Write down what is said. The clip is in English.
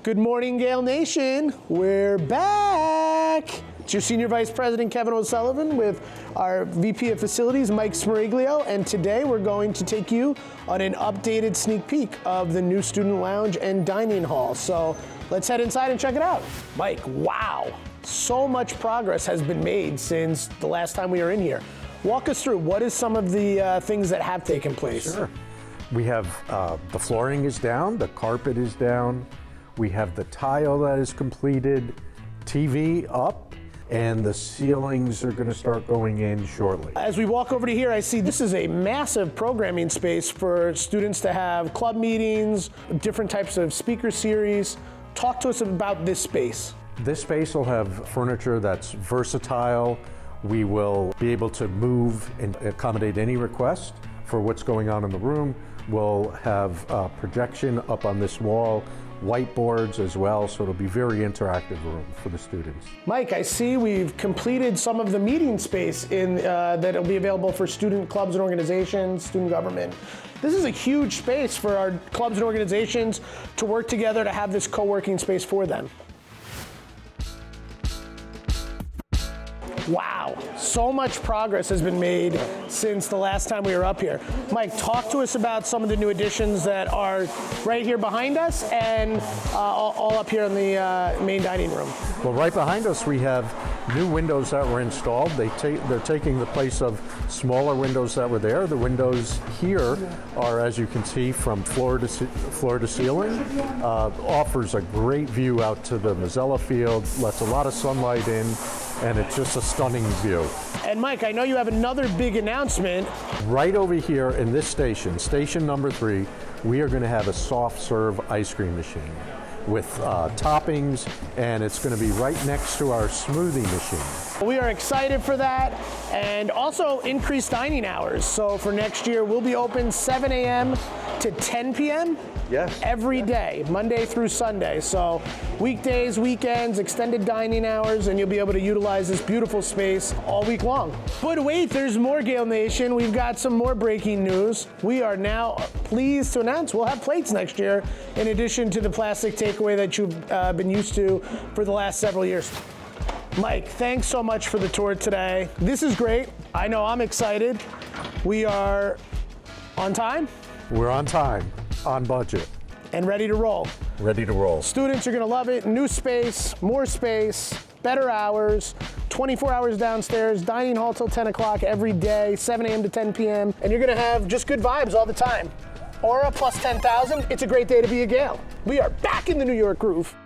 Good morning, Gale Nation. We're back. It's your Senior Vice President, Kevin O'Sullivan, with our VP of Facilities, Mike Smariglio, and today we're going to take you on an updated sneak peek of the new student lounge and dining hall. So let's head inside and check it out. Mike, wow. So much progress has been made since the last time we were in here. Walk us through, what is some of the things that have taken place? Sure. We have the flooring is down, the carpet is down, we have the tile that is completed, TV up, and the ceilings are going to start going in shortly. As we walk over to here, I see this is a massive programming space for students to have club meetings, different types of speaker series. Talk to us about this space. This space will have furniture that's versatile. We will be able to move and accommodate any request for what's going on in the room. We'll have projection up on this wall, whiteboards as well, so it'll be very interactive room for the students. Mike, I see we've completed some of the meeting space in that'll be available for student clubs and organizations, student government. This is a huge space for our clubs and organizations to work together to have this co-working space for them. Wow, so much progress has been made since the last time we were up here. Mike, talk to us about some of the new additions that are right here behind us and all up here in the main dining room. Well, right behind us we have new windows that were installed. They're taking the place of smaller windows that were there. The windows here are, as you can see, from floor to ceiling. Offers a great view out to the Mazzella field, lets a lot of sunlight in, and it's just a stunning view. And Mike, I know you have another big announcement. Right over here in this station, station number 3, we are going to have a soft serve ice cream machine with toppings, and it's going to be right next to our smoothie machine. We are excited for that, and also increased dining hours. So for next year, we'll be open 7 a.m. to 10 p.m. Yes. Every day, Monday through Sunday. So weekdays, weekends, extended dining hours, and you'll be able to utilize this beautiful space all week long. But wait, there's more, Gale Nation. We've got some more breaking news. We are now pleased to announce we'll have plates next year, in addition to the plastic takeaway that you've been used to for the last several years. Mike, thanks so much for the tour today. This is great. I know I'm excited. We are on time. We're on time, on budget. And ready to roll. Ready to roll. Students are gonna love it. New space, more space, better hours, 24 hours downstairs, dining hall till 10 o'clock every day, 7 a.m. to 10 p.m. And you're gonna have just good vibes all the time. Aura plus 10,000, it's a great day to be a Gale. We are back in the New York groove.